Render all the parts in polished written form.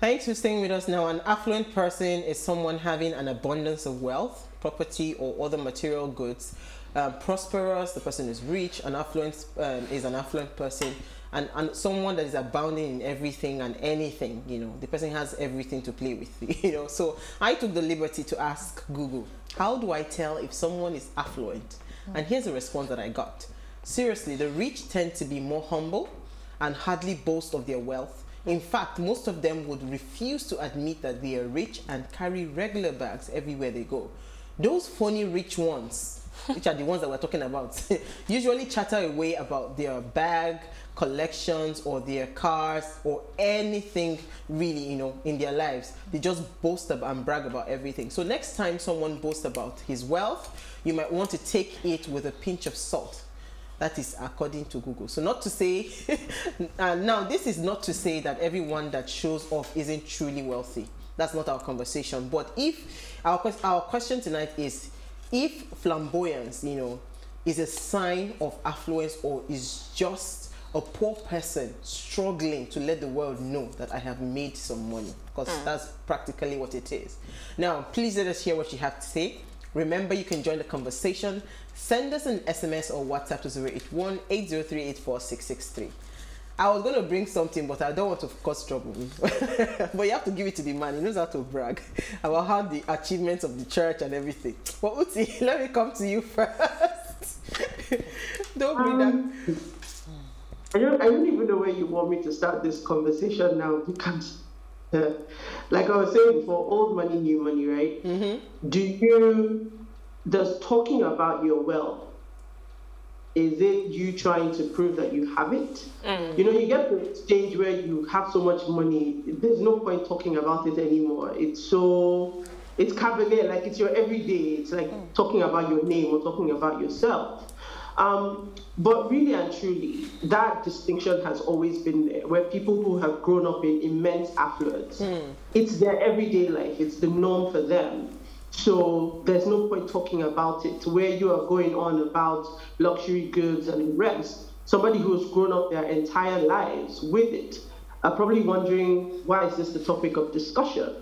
Thanks for staying with us now. An affluent person is someone having an abundance of wealth, property, or other material goods. Prosperous, the person is rich. An affluent is an affluent person. And someone that is abounding in everything and anything, you know, the person has everything to play with, you know. So I took the liberty to ask Google, how do I tell if someone is affluent? And here's the response that I got. Seriously, the rich tend to be more humble and hardly boast of their wealth. In fact, most of them would refuse to admit that they are rich and carry regular bags everywhere they go. Those phony rich ones, which are the ones that we're talking about, usually chatter away about their bag collections or their cars or anything really, you know, in their lives. They just boast about and brag about everything. So next time someone boasts about his wealth, you might want to take it with a pinch of salt. That is according to Google. So not to say, now this is not to say that everyone that shows off isn't truly wealthy. That's not our conversation. But if our question tonight is, if flamboyance, you know, is a sign of affluence or is just a poor person struggling to let the world know that I have made some money, because that's practically what it is. Now, please let us hear what you have to say. Remember, you can join the conversation. Send us an SMS or WhatsApp to 081-803-84663. I was going to bring something, but I don't want to cause trouble. But you have to give it to the man. He knows how to brag about how the achievements of the church and everything. But Uti, let me come to you first. Don't bring that. I don't even know where you want me to start this conversation now, because like I was saying before, old money, new money, right? Does talking about your wealth, is it you trying to prove that you have it? You know, you get to the stage where you have so much money, there's no point talking about it anymore. It's cavalier, like it's your everyday. It's like talking about your name or talking about yourself. But really and truly, that distinction has always been there, where people who have grown up in immense affluence, it's their everyday life, it's the norm for them. So there's no point talking about it. Where you are going on about luxury goods and the rest, somebody who's grown up their entire lives with it are probably wondering, why is this the topic of discussion?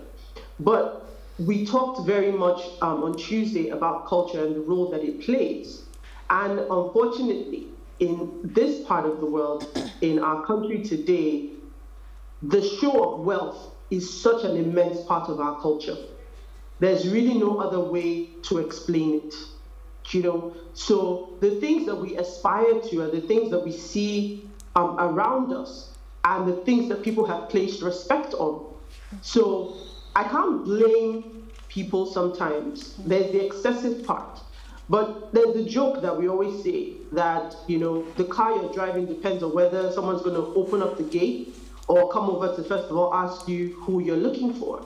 But we talked very much on Tuesday about culture and the role that it plays. And unfortunately, in this part of the world, in our country today, the show of wealth is such an immense part of our culture. There's really no other way to explain it, you know? So the things that we aspire to are the things that we see around us and the things that people have placed respect on. So I can't blame people sometimes. There's the excessive part. But there's the joke that we always say that, you know, the car you're driving depends on whether someone's going to open up the gate or come over to first of all ask you who you're looking for.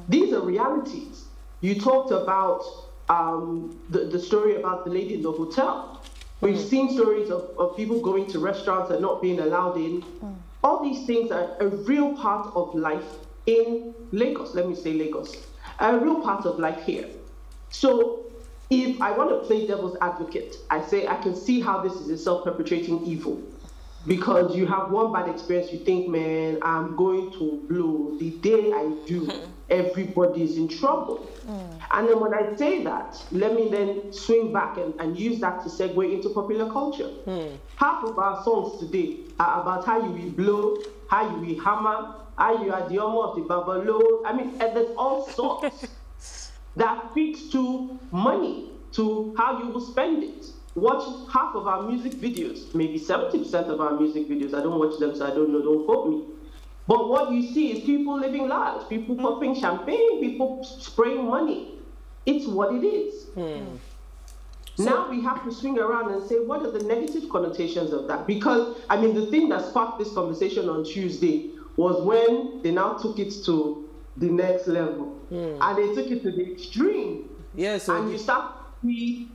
These are realities. You talked about the story about the lady in the hotel. We've seen stories of people going to restaurants and not being allowed in. All these things are a real part of life in Lagos. Let me say Lagos. A real part of life here. So if I want to play devil's advocate, I say I can see how this is a self-perpetrating evil. Because you have one bad experience, you think, man, I'm going to blow. The day I do, everybody's in trouble. And then when I say that, let me then swing back and use that to segue into popular culture. Half of our songs today are about how you will blow, how you will hammer, how you are the owner of the babalo. I mean, and there's all sorts that speaks to money, to how you will spend it. Watch half of our music videos, maybe 70% of our music videos. I don't watch them, so I don't know, don't quote me. But what you see is people living large, people popping champagne, people spraying money. It's what it is. Now we have to swing around and say, what are the negative connotations of that? Because, I mean, the thing that sparked this conversation on Tuesday was when they now took it to the next level. And they took it to the extreme. Yes. And you start to see,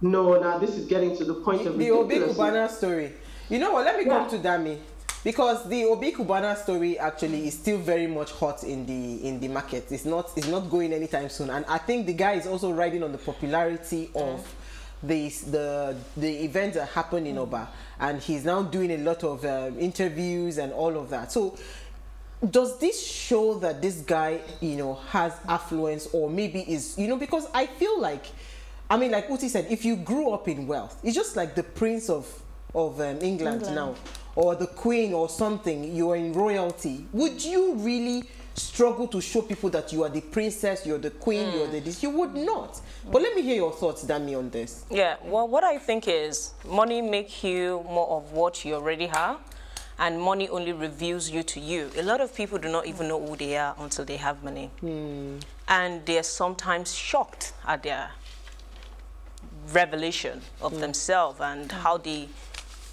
no, now this is getting to the point of the Obi Cubana story. You know what? Let me come to Dami, because the Obi Cubana story actually is still very much hot in the market. It's not going anytime soon. And I think the guy is also riding on the popularity of the event that happened in Oba, and he's now doing a lot of interviews and all of that. So does this show that this guy, you know, has affluence, or maybe is, you know, because I feel like, I mean, like Uti said, if you grew up in wealth, it's just like the Prince of England now, or the Queen or something, you are in royalty. Would you really struggle to show people that you are the princess, you're the queen, you're the this? You would not. But let me hear your thoughts, Dami, on this. Yeah, well, what I think is money makes you more of what you already have, and money only reveals you to you. A lot of people do not even know who they are until they have money. And they're sometimes shocked at their revelation of themselves and how they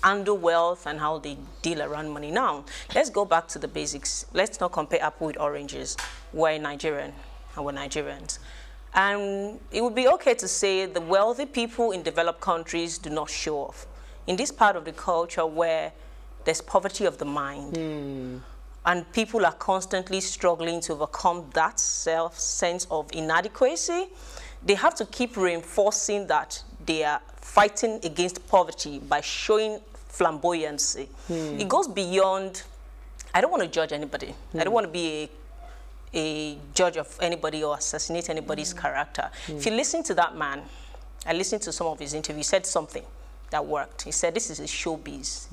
handle wealth and how they deal around money. Now, let's go back to the basics. Let's not compare apple with oranges. We're Nigerian and we're Nigerians. And it would be okay to say the wealthy people in developed countries do not show off. In this part of the culture where there's poverty of the mind, and people are constantly struggling to overcome that sense of inadequacy, they have to keep reinforcing that they are fighting against poverty by showing flamboyancy. It goes beyond, I don't want to judge anybody. I don't want to be a judge of anybody or assassinate anybody's character. If you listen to that man, I listened to some of his interviews, he said something that worked. He said, this is a showbiz.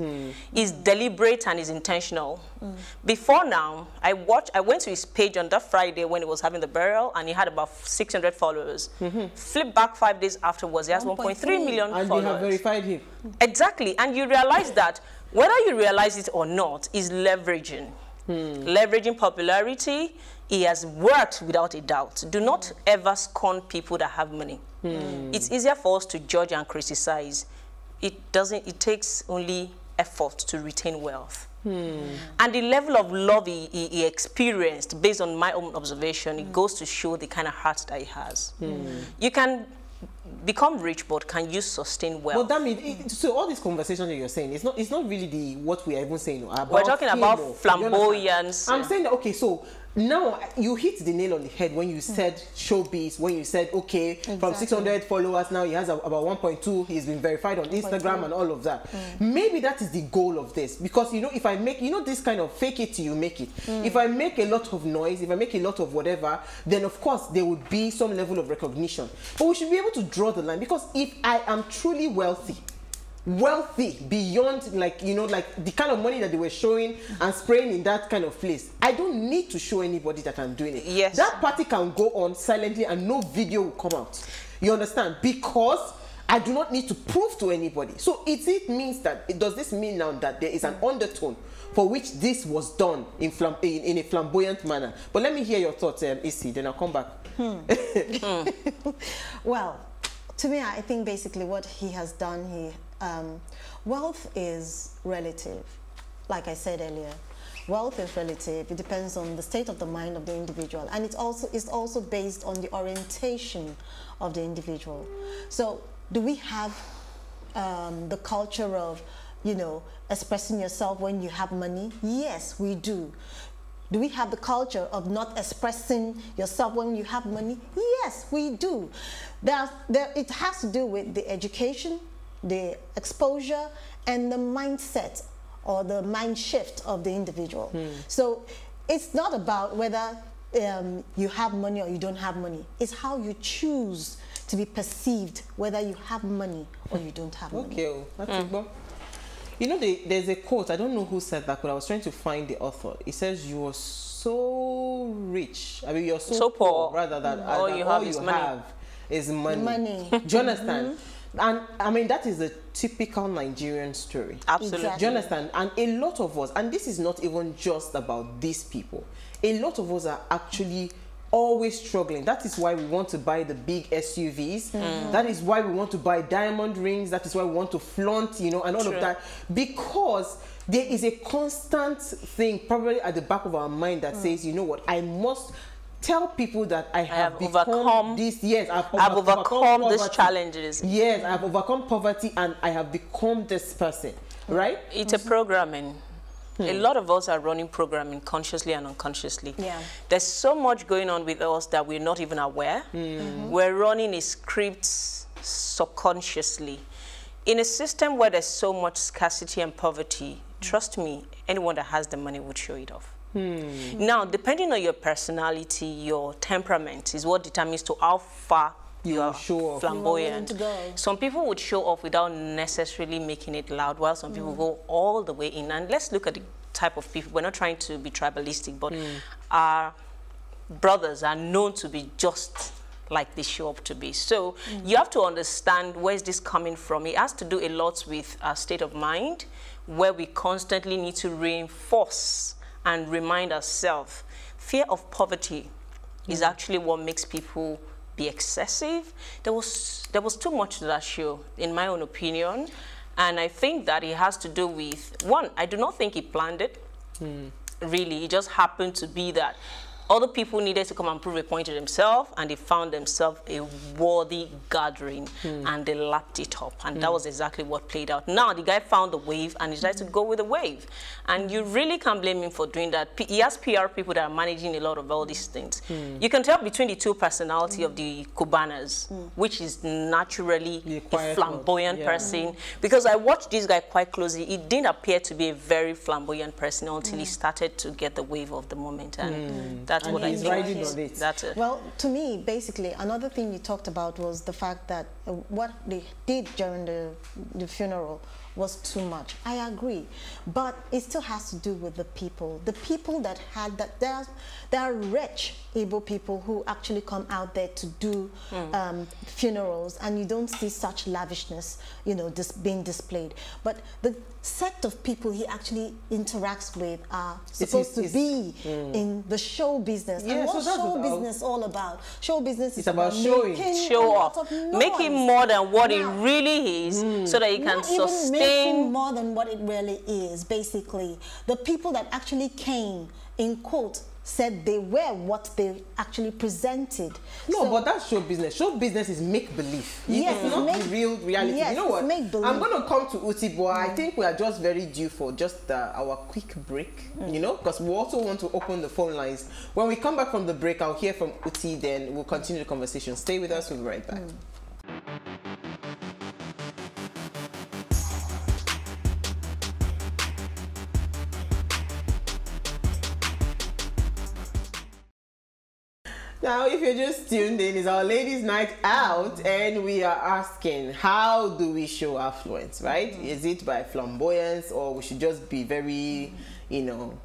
It's deliberate and it's intentional. Before now, I went to his page on that Friday when he was having the burial, and he had about 600 followers. Flip back 5 days afterwards, he has 1.3 million followers. And they have verified him. Exactly, and you realize that whether you realize it or not is leveraging. Leveraging popularity. He has worked without a doubt. Do not ever scorn people that have money. It's easier for us to judge and criticize. It takes only effort to retain wealth. And the level of love he experienced, based on my own observation, it goes to show the kind of heart that he has. You can become rich, but can you sustain wealth? Well, that means, so all these conversations that you're saying, it's not really what we are even saying about. We're talking about flamboyance. I'm saying that, okay, so now you hit the nail on the head when you said showbiz, when you said, okay, from 600 followers now he has about 1.2, he's been verified on Instagram and all of that. Maybe that is the goal of this, because, you know, if I make, you know, this kind of fake it till you make it. If I make a lot of noise, if I make a lot of whatever, then of course there would be some level of recognition. But we should be able to draw the line, because if I am truly wealthy beyond, like, you know, like the kind of money that they were showing and spraying in that kind of place, I don't need to show anybody that I'm doing it. Yes. That party can go on silently and no video will come out. You understand? Because I do not need to prove to anybody. So it means that, does this mean now that there is an undertone for which this was done in a flamboyant manner? But let me hear your thoughts, Issy, then I'll come back. Well, to me, I think basically what he has done, wealth is relative. Like I said earlier, wealth is relative. It depends on the state of the mind of the individual, and it's also based on the orientation of the individual. So, do we have the culture of, you know, expressing yourself when you have money? Yes, we do. Do we have the culture of not expressing yourself when you have money? Yes, we do. It has to do with the education, the exposure, and the mindset or the mind shift of the individual. So it's not about whether you have money or you don't have money. It's how you choose to be perceived, whether you have money or you don't have money. Okay, that's it. You know, there's a quote, I don't know who said that, but I was trying to find the author. It says, you are so rich, I mean, you're so poor, rather than all you have is money. Do you understand? And I mean, that is a typical Nigerian story. Absolutely. Do you understand? And a lot of us, and this is not even just about these people, a lot of us are actually always struggling. That is why we want to buy the big SUVs. That is why we want to buy diamond rings. That is why we want to flaunt, you know, and all of that. Because there is a constant thing probably at the back of our mind that says, you know what, I must tell people that I have overcome this. Yes, I've overcome these challenges. Yes, I've overcome poverty and I have become this person, right? It's a programming. A lot of us are running programming consciously and unconsciously. Yeah. There's so much going on with us that we're not even aware. We're running a script subconsciously. In a system where there's so much scarcity and poverty, trust me, anyone that has the money would show it off. Now, depending on your personality, your temperament is what determines to how far you are flamboyant. Some people would show off without necessarily making it loud, while some people go all the way in. And let's look at the type of people. We're not trying to be tribalistic, but our brothers are known to be just like they show up to be. So you have to understand where is this coming from. It has to do a lot with our state of mind, where we constantly need to reinforce and remind ourselves. Fear of poverty is actually what makes people be excessive. There was too much to that show, in my own opinion, and I think that it has to do with, one, I do not think he planned it. Really, it just happened to be that other people needed to come and prove a point to themselves, and they found themselves a worthy gathering, and they lapped it up, and that was exactly what played out. Now the guy found the wave and decided to go with the wave, and you really can't blame him for doing that. He has PR people that are managing a lot of all these things. You can tell between the two personality of the Cubanas, which is naturally a flamboyant person, because I watched this guy quite closely. He didn't appear to be a very flamboyant person until he started to get the wave of the moment, and that's what I think. That's it. Well, to me, basically, another thing you talked about was the fact that what they did during the funeral was too much. I agree, but it still has to do with the people that had that. There are rich, able people who actually come out there to do funerals, and you don't see such lavishness, you know, being displayed. But the set of people he actually interacts with are supposed to be in the show business. And what's show business all about? Show business is about showing, show off, making more than what it really is, so that you can sustain. Making more than what it really is. Basically, the people that actually came, in quote, said they were what they actually presented. No, but that's show business. Show business is make-believe. Yes, it's not the real reality. Yes, you know what? make-believe. I'm going to come to Uti, but I think we are just very due for just our quick break, you know, because we also want to open the phone lines. When we come back from the break, I'll hear from Uti, then we'll continue the conversation. Stay with us, we'll be right back. Now, if you're just tuned in, it's our ladies' night out, and we are asking, how do we show affluence, right? Is it by flamboyance, or we should just be very, you know,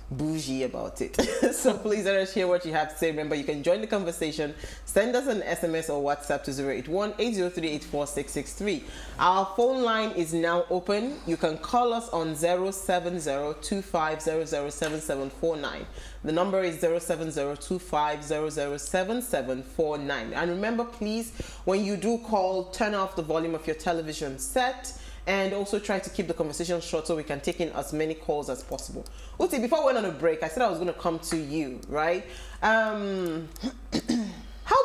bougie about it? So please let us hear what you have to say. Remember, you can join the conversation. Send us an SMS or WhatsApp to 081-803-84663. Our phone line is now open. You can call us on 070-2500-7749. The number is 070-2500-7749. And remember, please, when you do call, turn off the volume of your television set, and also try to keep the conversation short so we can take in as many calls as possible. Uti, before we went on a break, I said I was going to come to you, right? How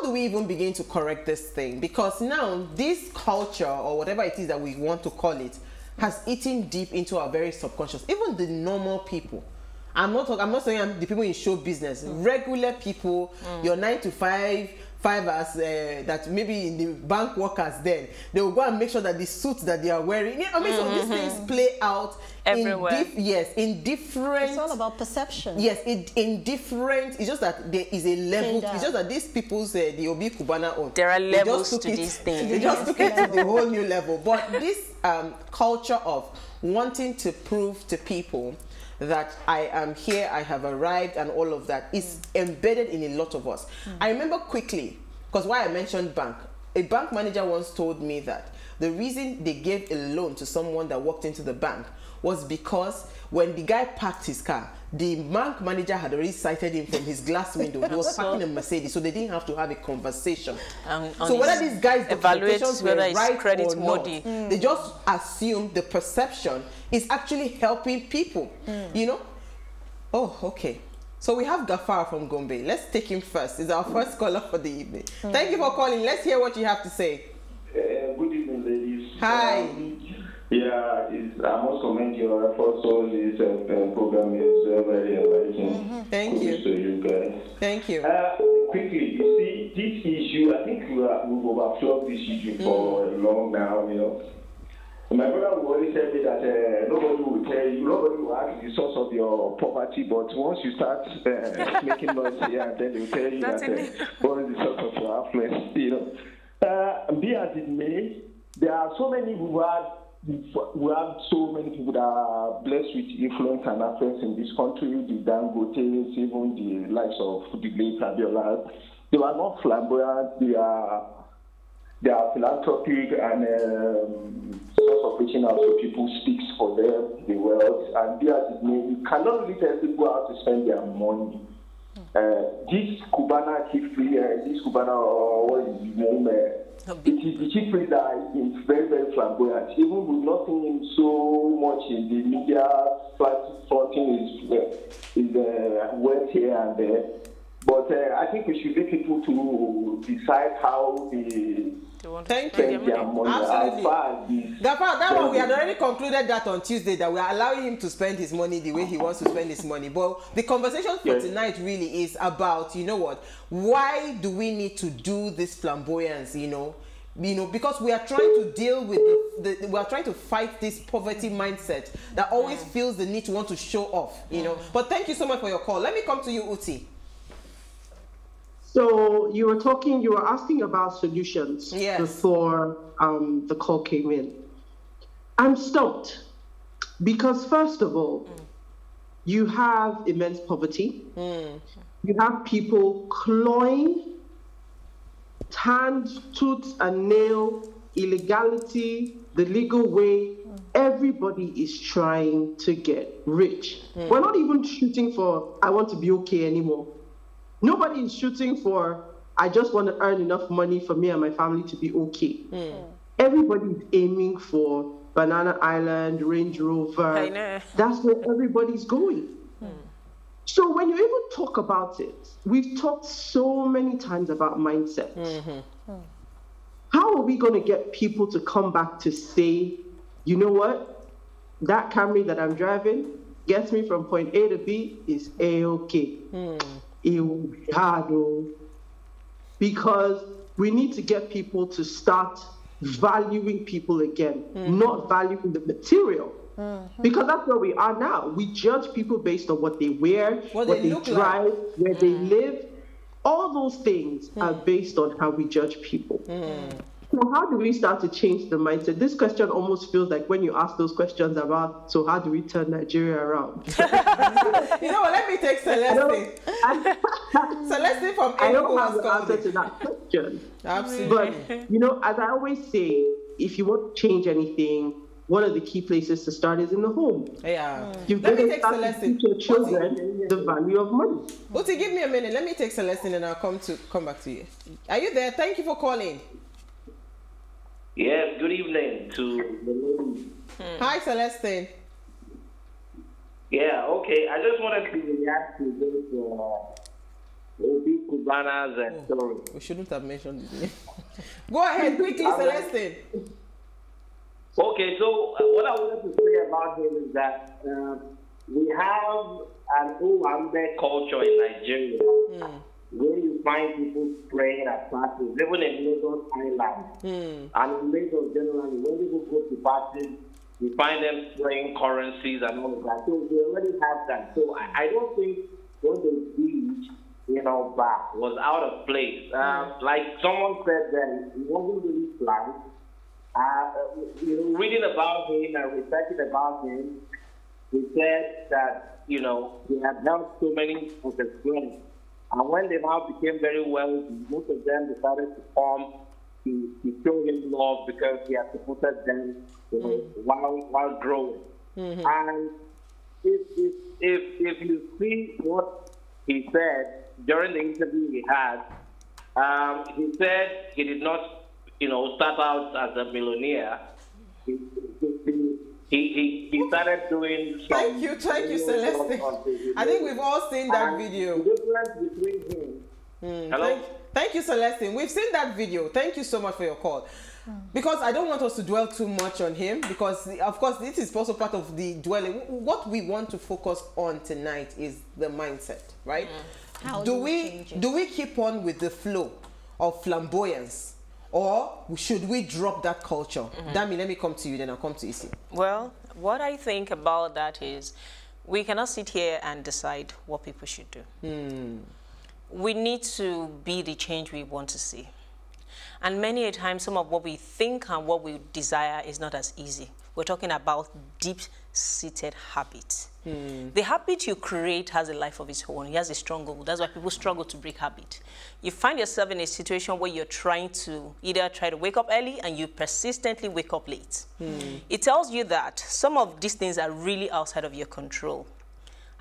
do we even begin to correct this thing? Because now this culture, or whatever it is that we want to call it, has eaten deep into our very subconscious. Even the normal people. I'm not saying the people in show business. Regular people, your 9 to 5 fivers that maybe in the bank workers, then they will go and make sure that the suits that they are wearing, you know, I mean, so these things play out everywhere. In different. It's all about perception. Yes, in different. It's just that there is a level. It's just that these people's the Obi Cubana own. There are levels to these things. They just took it to the whole new level. But this culture of wanting to prove to people that I am here, I have arrived, and all of that is embedded in a lot of us. I remember quickly, because why I mentioned bank, a bank manager once told me that the reason they gave a loan to someone that walked into the bank was because when the guy parked his car, the bank manager had already sighted him from his glass window. He was parking a Mercedes, so they didn't have to have a conversation. So whether these guys' documentations were right or not, they just assume the perception is actually helping people, you know? Oh, okay. So we have Gafar from Gombe. Let's take him first. He's our first caller for the evening. Thank you for calling. Let's hear what you have to say. Good evening, ladies. Hi. Yeah, I must commend your efforts. All this program is very enlightening. Thank you. To you guys. Thank you. Quickly, you see, this issue, I think we've overflowed this issue for long now, you know. My brother will always tell me that nobody will tell you, nobody will ask the source of your poverty, but once you start making noise here, then they'll tell you that what is the source of your affluence, you know. Be as it may, there are so many we have so many people that are blessed with influence and affluence in this country, the Dangotes, even the likes of the late Damilola. They are not flamboyant, they are philanthropic and source of reaching out to people speaks for them, the wealth, and be as it may, you cannot really tell people how to spend their money. This Cubana chief priest, this Cubana, what is his name? It is the chief priest that is very, very flamboyant. Even with not seeing him so much in the media, flaunting his wealth here and there. But I think we should be people to decide how they spend their money. Absolutely. That one, we had already concluded that on Tuesday, that we are allowing him to spend his money the way he wants to spend his money. But the conversation for tonight really is about, you know what, why do we need to do this flamboyance, you know, because we are trying to deal with we are trying to fight this poverty mindset that always feels the need to want to show off, you know. But thank you so much for your call. Let me come to you, Uti. So you were asking about solutions before the call came in. I'm stumped because first of all, you have immense poverty. You have people clawing, hand, tooth and nail, illegality, the legal way. Everybody is trying to get rich. We're not even shooting for, I want to be okay anymore. Nobody is shooting for, I just want to earn enough money for me and my family to be okay. Everybody is aiming for Banana Island, Range Rover. I know. That's where everybody's going. So when you even talk about it, we've talked so many times about mindset. How are we going to get people to come back to say, you know what, that Camry that I'm driving gets me from point A to B is A-okay. It will be hard, though, because we need to get people to start valuing people again, not valuing the material. Because that's where we are now. We judge people based on what they wear, what they drive, where they live. All those things are based on how we judge people. So how do we start to change the mindset? This question almost feels like when you ask those questions about, so how do we turn Nigeria around? You know what, let me take Celeste. Celeste from I don't have the answer to that question. Absolutely. But, you know, as I always say, if you want to change anything, one of the key places to start is in the home. You've got to start to teach your children the value of money. Uti, give me a minute. Let me take Celestine and I'll come back to you. Are you there? Thank you for calling. Yes, good evening to the ladies. Hi, Celestine. Yeah, okay. I just wanted to react to this Obi Cubana's story. We shouldn't have mentioned his name. Go ahead, quickly, Celestine. Okay, so what I wanted to say about him is that we have an Owambe culture in Nigeria where you find people praying at parties, even in Lagos Island. And in Lagos generally, when people go to parties, you find them spraying currencies and all of that. So we already have that. So I don't think what they did, you know, back was out of place. Like someone said that it wasn't really planned. You know, reading about him and researching about him, he said that, you know, he had helped so many of his friends. And when they now became very wealthy, most of them decided to come to show him love because he had supported them, you know, while growing. And if you see what he said during the interview he had, he said he did not, you know, start out as a millionaire. He started doing some... Thank you, Celeste. I think we've all seen that video. The difference between him... Hello? Thank you, Celestine. We've seen that video. Thank you so much for your call. Because I don't want us to dwell too much on him, because of course this is also part of the dwelling. What we want to focus on tonight is the mindset, right? How do we keep on with the flow of flamboyance, or should we drop that culture? Dami, let me come to you, then I'll come to Isi. Well, what I think about that is we cannot sit here and decide what people should do. We need to be the change we want to see. And many a time, some of what we think and what we desire is not as easy. We're talking about deep-seated habits. The habit you create has a life of its own. It has a stronghold. That's why people struggle to break habit. You find yourself in a situation where you're trying to either try to wake up early and you persistently wake up late. It tells you that some of these things are really outside of your control.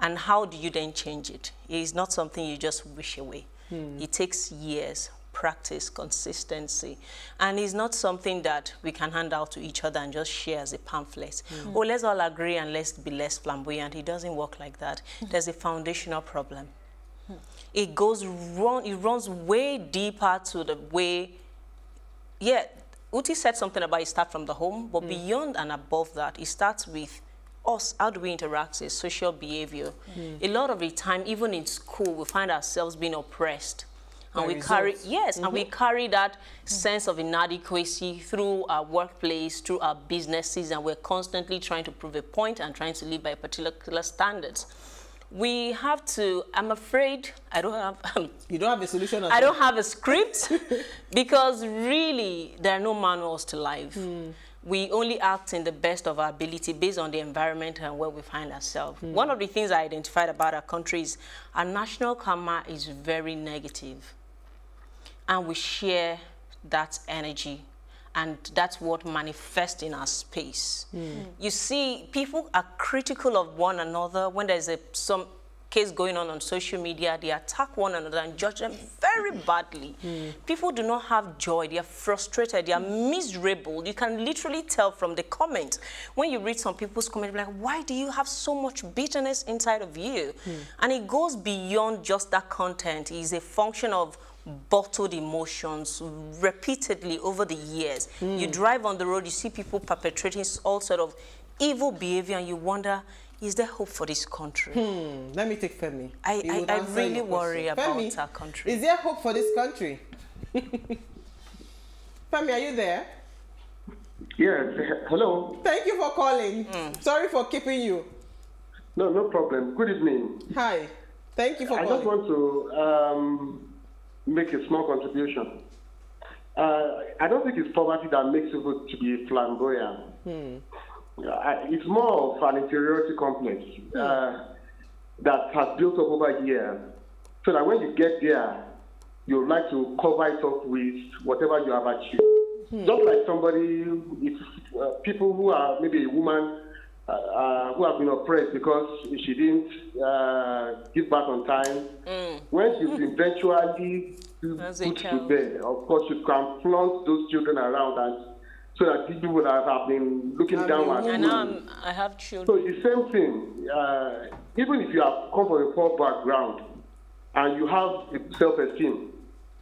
And how do you then change it? It is not something you just wish away. It takes years, practice, consistency, and it's not something that we can hand out to each other and just share as a pamphlet. Oh, let's all agree and let's be less flamboyant. It doesn't work like that. There's a foundational problem. It runs way deeper to the way, Uti said something about it start from the home, but beyond and above that, it starts with us. How do we interact with social behavior? A lot of the time, even in school, we find ourselves being oppressed. And we carry, and we carry that sense of inadequacy through our workplace, through our businesses, and we're constantly trying to prove a point and trying to live by particular standards. We have to, I'm afraid, I don't have... You don't have a solution? I don't have a script because really there are no manuals to life. We only act in the best of our ability based on the environment and where we find ourselves. One of the things I identified about our country is our national karma is very negative. And we share that energy, and that's what manifests in our space. You see, people are critical of one another. When there's some case going on social media, they attack one another and judge them very badly. People do not have joy. They are frustrated. They are miserable. You can literally tell from the comments. When you read some people's comments, like, why do you have so much bitterness inside of you? And it goes beyond just that content. It is a function of bottled emotions repeatedly over the years. You drive on the road, you see people perpetrating all sort of evil behavior, and you wonder, is there hope for this country? Let me take Femi. I really worry about Femi, our country. Is there hope for this country? Femi, are you there? Yes. Hello. Thank you for calling. Sorry for keeping you. No problem. Good evening. Hi. Thank you for calling. I just want to make a small contribution. I don't think it's poverty that makes people to be flamboyant. It's more of an inferiority complex that has built up over years. So that when you get there, you like to cover it up with whatever you have achieved. Just like somebody, people who are maybe a woman who have been oppressed because she didn't give birth on time. When she's eventually put to bed, of course, you can flaunt those children around, and so that people would have been looking down at you. And I have children. So the same thing, even if you have come from a poor background and you have self-esteem,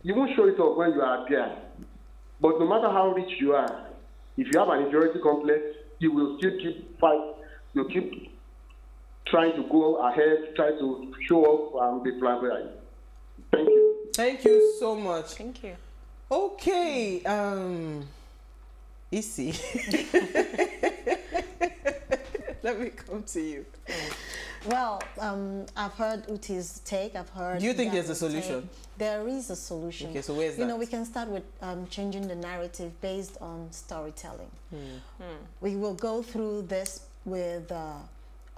you won't show it off when you are there. But no matter how rich you are, if you have an inferiority complex, you will still keep fighting. You keep trying to go ahead, try to show off and be flamboyant. Thank you. Thank you so much. Thank you. Okay. Isi. Let me come to you. Well, I've heard Uti's take. I've heard. Do you think there's a solution? There is a solution. Okay, so where's that? You know, we can start with changing the narrative based on storytelling. We will go through this with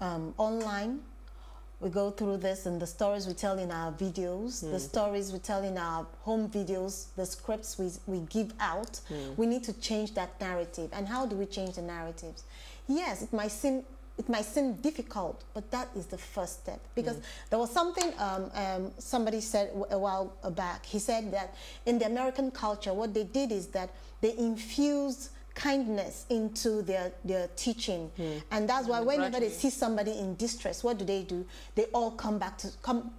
online. We go through this in the stories we tell in our videos, the stories we tell in our home videos, the scripts we give out. We need to change that narrative. And how do we change the narratives? Yes, it might seem difficult, but that is the first step. Because there was something somebody said a while back. He said that in the American culture, what they did is that they infused kindness into their teaching, and that's why whenever they see somebody in distress, what do? They all come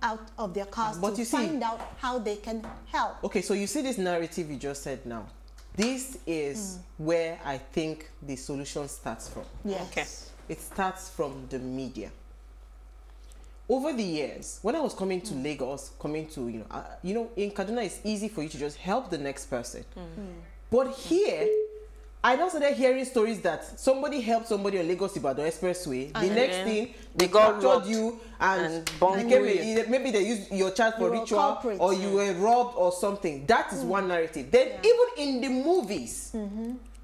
out of their cars to find out how they can help. Okay, so you see this narrative you just said now. This is where I think the solution starts from. Yes. Okay. It starts from the media. Over the years, when I was coming to Lagos, coming to, in Kaduna, it's easy for you to just help the next person. But here, I now started hearing stories that somebody helped somebody on Lagos Ibadan Expressway. The next thing, they captured you and maybe they used your child for ritual, or you were robbed or something. That is one narrative. Then even in the movies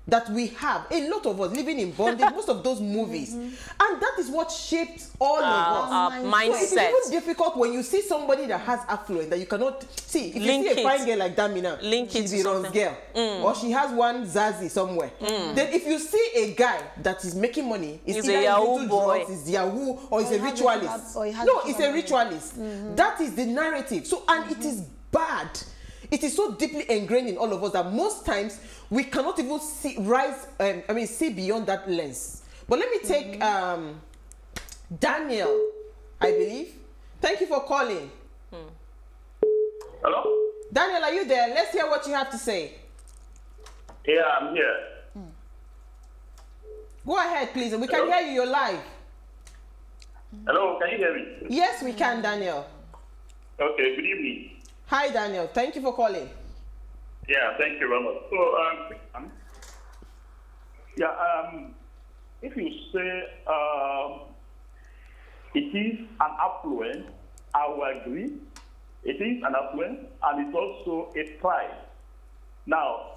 that we have, a lot of us living in bondage, most of those movies, and that is what shaped all of us. Our mindset. So it's even difficult when you see somebody that has affluence that you cannot see. If you see a fine girl like Dami now, she's the Ron's girl, or she has one Zazie somewhere. Then if you see a guy that is making money, it's either a Yahoo boy, it's Yahoo, or he's a ritualist. No, it's a ritualist. That is the narrative. So, and it is bad. It is so deeply ingrained in all of us that most times we cannot even see see beyond that lens. But let me take Daniel, I believe. Thank you for calling. Hello? Daniel, are you there? Let's hear what you have to say. Yeah, I'm here. Go ahead, please. We can hear you. You're live. Hello, can you hear me? Yes, we can, Daniel. Okay, good evening. Hi, Daniel. Thank you for calling. Yeah, thank you very much. So, if you say it is an affluence, I will agree. It is an affluence, and it's also a pride. Now,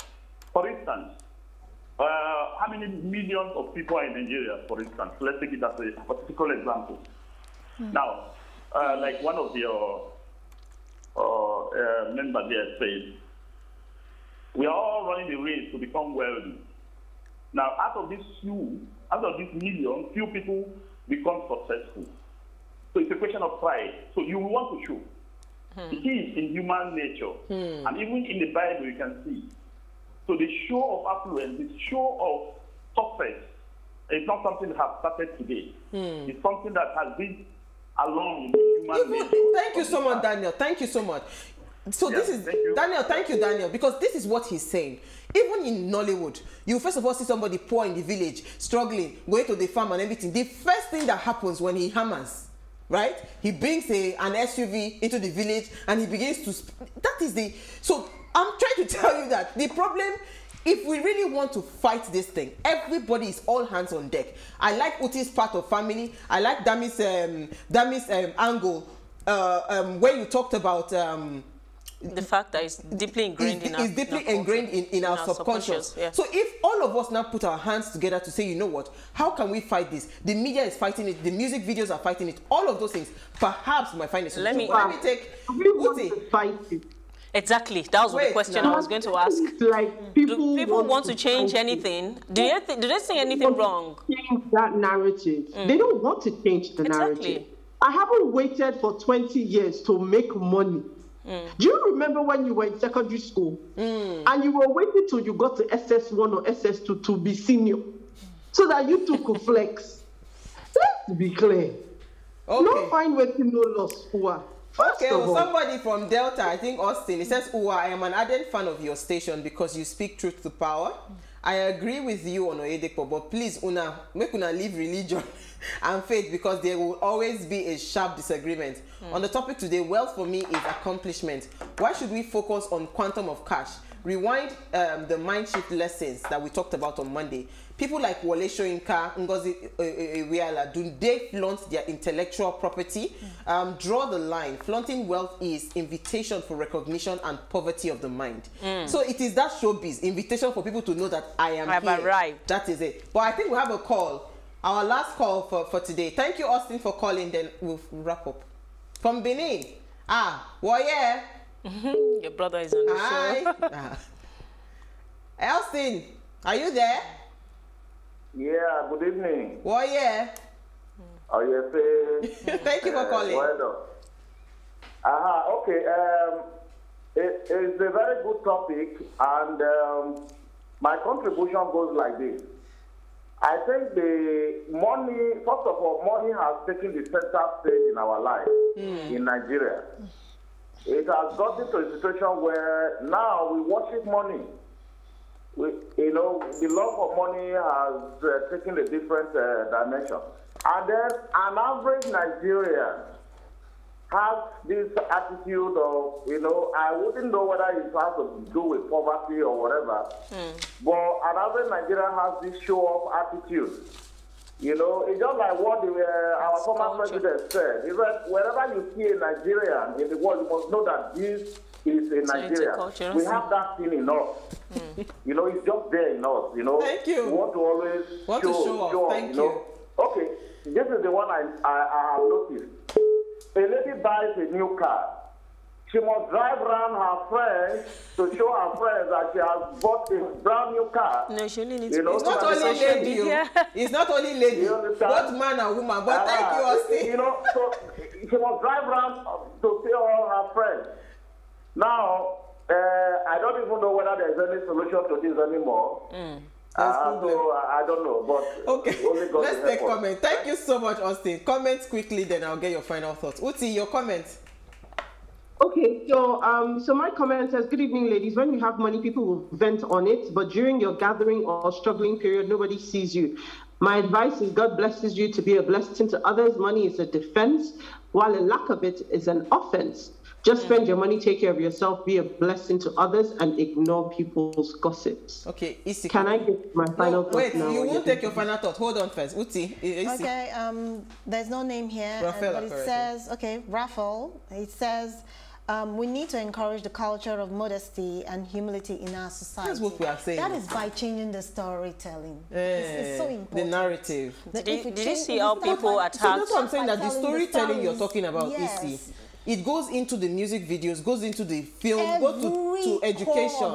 for instance, how many millions of people are in Nigeria, for instance? Let's take it as a particular example. Now, like one of your member there said, we are all running the race to become wealthy. Now, out of this million, few people become successful. So it's a question of pride. So you want to show. It is in human nature. And even in the Bible, you can see. So the show of affluence, the show of success, is not something that has started today. It's something that has been along in the human nature. Thank you so much, Daniel. Thank you so much. So this is Daniel. Thank you, Daniel, because this is what he's saying. Even in Nollywood, you first of all see somebody poor in the village, struggling, going to the farm and everything. The first thing that happens when he hammers, right? He brings an SUV into the village and he begins to. That is the. So I'm trying to tell you that the problem. If we really want to fight this thing, everybody is all hands on deck. I like Uti's part of family. I like Dami's angle where you talked about the fact that it's deeply ingrained in our subconscious. Yeah. So if all of us now put our hands together to say, you know what, how can we fight this? The media is fighting it. The music videos are fighting it. All of those things, perhaps we might find a solution. Let me take Uti. Fight it. Exactly, that was the question I was going to ask. Like do people want to change anything? Do they say anything wrong? Change that narrative. They don't want to change the narrative. I haven't waited for 20 years to make money. Do you remember when you were in secondary school and you were waiting till you got to SS1 or SS2 to be senior so that you too could flex? Let's be clear. No fine waiting, no loss. Somebody from Delta, I think Austin, he says, Uwa, I am an ardent fan of your station because you speak truth to power. I agree with you on Oyedepo, but please, make una leave religion and faith because there will always be a sharp disagreement. On the topic today, wealth for me is accomplishment. Why should we focus on quantum of cash? Rewind the mind shift lessons that we talked about on Monday. People like Wole Soyinka, Ngozi Iweala, do they flaunt their intellectual property? Draw the line. Flaunting wealth is invitation for recognition and poverty of the mind. So it is that showbiz, invitation for people to know that I am here. Arrived. That is it. But I think we have a call. Our last call for today. Thank you, Austin, for calling. Then we'll wrap up. From Benin. Woye. Your brother is on the show. Austin, are you there? Yeah, good evening. Woye. Are you saying? Thank you for calling. Okay. It's a very good topic, and my contribution goes like this. I think the money, first of all, money has taken the center stage in our life in Nigeria. It has gotten to a situation where now we worship money. The love for money has taken a different dimension. And then an average Nigerian has this attitude of, you know, I wouldn't know whether it has to do with poverty or whatever, but another Nigerian has this show-off attitude. You know, it's just like what our former president said. He said, wherever you see a Nigerian in the world, you must know that this is a Nigerian. We have that thing in us. You know, it's just there in us, you know. Thank you. We want to always show off. Thank you. Know? Okay, this is the one I have noticed. A lady buys a new car. She must drive around her friends to show her friends that she has bought a brand new car. No, she only needs to It's not only lady. It's not only lady. Both man and woman. But thank you, Austin. You know, so she must drive around to see all her friends. Now, I don't even know whether there's any solution to this anymore. So I don't know, but okay. Let's take comment. Thank you so much, Austin. Comments quickly, then I'll get your final thoughts. Uti, your comments. Okay, so my comment says, good evening, ladies. When you have money, people will vent on it, but during your gathering or struggling period, nobody sees you. My advice is God blesses you to be a blessing to others. Money is a defense, while a lack of it is an offense. Just spend your money, take care of yourself, be a blessing to others, and ignore people's gossips. Okay, Isi. Can I get my final thought wait, now? you won't take your final thought. Hold on first. Uti, Isi. Okay, there's no name here, but it says, okay, Raffle, it says, we need to encourage the culture of modesty and humility in our society. That's what we are saying. That is by changing the storytelling. It's so important. The narrative. Did you see how people attack? So that's what I'm saying, that the storytelling you're talking about, yes. Isi, it goes into the music videos, goes into the film, goes to education.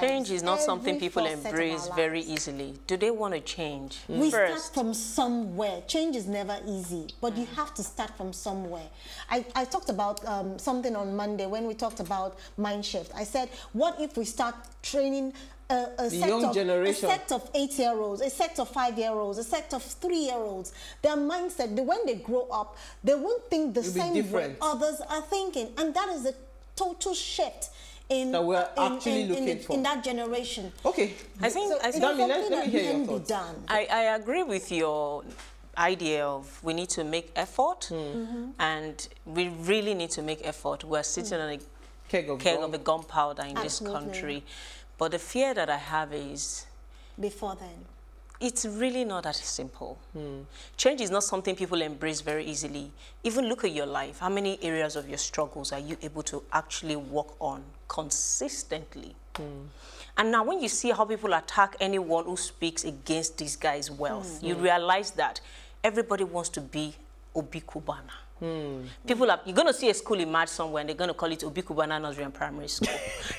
Change is not something people embrace very easily. Do they want to change? We start from somewhere. Change is never easy, but you have to start from somewhere. I talked about something on Monday when we talked about mind shift. I said, what if we start training a set of 8-year-olds, a set of 5-year-olds, a set of 3-year-olds. Their mindset, when they grow up, they won't think the same way others are thinking. And that is a total shift in that we're actually looking for in that generation. Okay. I think let me hear your thoughts. I agree with your idea of we need to make effort, and we really need to make effort. We're sitting on a keg of the gunpowder in this country. But the fear that I have is... Before then? It's really not that simple. Change is not something people embrace very easily. Even look at your life. How many areas of your struggles are you able to actually work on consistently? And now when you see how people attack anyone who speaks against this guy's wealth, you realize that everybody wants to be Obi Cubana. People are, you're going to see a school emerge somewhere and they're going to call it Obi Cubana Nursery and Primary School.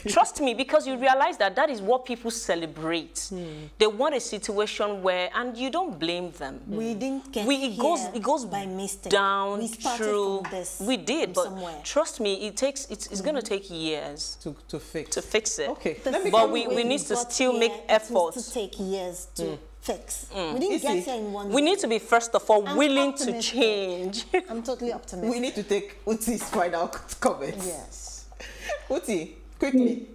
Trust me, because you realize that that is what people celebrate. They want a situation where, and you don't blame them. We didn't get it goes by mistake. Down we started through from this. We did, but somewhere. Trust me, it's going to take years to fix it. Okay, but we need to still make efforts. It to take years to fix. We didn't get here in one day. We need to be, first of all, willing to change. I'm totally optimistic. We need to take Uti's final comments. Yes. Uti, quickly.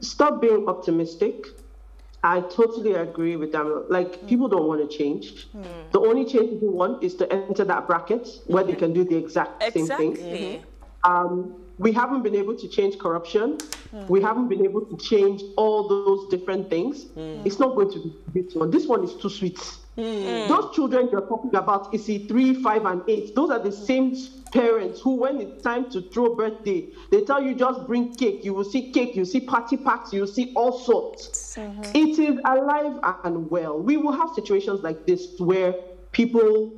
Stop being optimistic. I totally agree with them. Like, people don't want to change. The only change people want is to enter that bracket where they can do the exact same thing. We haven't been able to change corruption. We haven't been able to change all those different things. It's not going to be this one. This one is too sweet. Those children you're talking about, is 3, 5, and 8. Those are the same parents who, when it's time to throw birthday, they tell you just bring cake. You will see cake, you see party packs, you will see all sorts. It is alive and well. We will have situations like this where people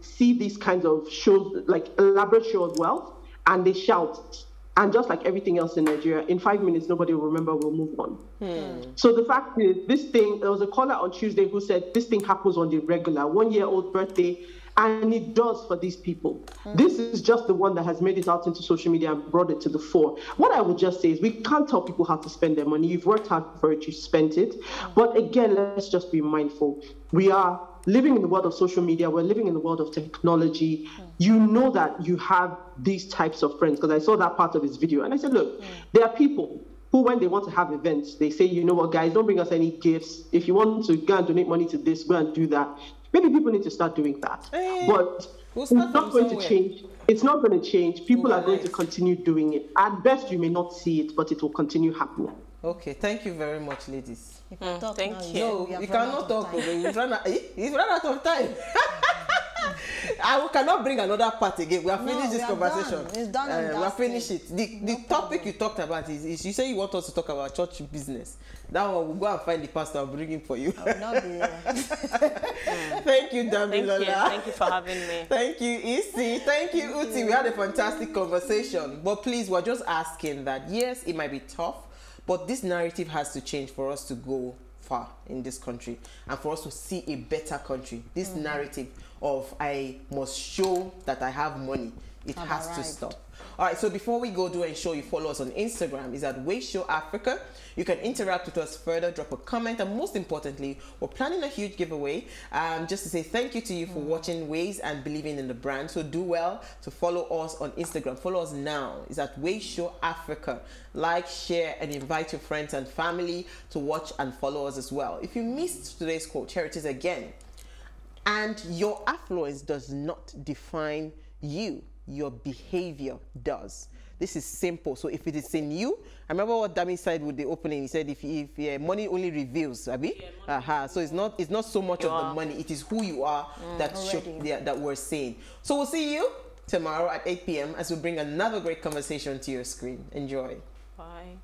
see these kinds of shows, like elaborate show of wealth, and they shout. And just like everything else in Nigeria, in 5 minutes, nobody will remember, we'll move on. So the fact is, this thing, there was a caller on Tuesday who said, this thing happens on the regular, 1-year-old birthday, and it does for these people. This is just the one that has made it out into social media and brought it to the fore. What I would just say is, we can't tell people how to spend their money. You've worked hard for it, you spent it. But again, let's just be mindful. We are living in the world of social media, we're living in the world of technology. You know that you have these types of friends, because I saw that part of his video, and I said, look, there are people who, when they want to have events, they say, you know what, guys, don't bring us any gifts. If you want to go and donate money to this, go and do that. Maybe people need to start doing that. But It's not going to change. It's not going to change. People are going to continue doing it. At best, you may not see it, but it will continue happening. Okay, thank you very much, ladies. Thank you. No, you cannot talk. You've run out of time. I cannot bring another part again. We have finished this conversation. It's done and we have finished it. The topic you talked about is you say you want us to talk about church business. That one, we'll go and find the pastor and bring him for you. I will not be there. Thank you, Damilola. Thank you for having me. Thank you, Isi. Thank you, Uti. We had a fantastic conversation. But please, we're just asking that, yes, it might be tough, but this narrative has to change for us to go far in this country and for us to see a better country. This narrative of I must show that I have money, it has to stop. All right, so before we go, do ensure you follow us on Instagram. It's at PlusTvAfrica. You can interact with us further, drop a comment, and most importantly, we're planning a huge giveaway just to say thank you to you for watching Ways and believing in the brand. So do well to follow us on Instagram. Follow us now. It's at PlusTvAfrica. Like, share, and invite your friends and family to watch and follow us as well. If you missed today's quote, here it is again. And your affluence does not define you. Your behavior does. This is simple. So if it is in you, I remember what Dami said with the opening. He said, if money only reveals, Abi. So it's not so much of the money. It is who you are that we're seeing. So we'll see you tomorrow at 8 p.m. as we bring another great conversation to your screen. Enjoy. Bye.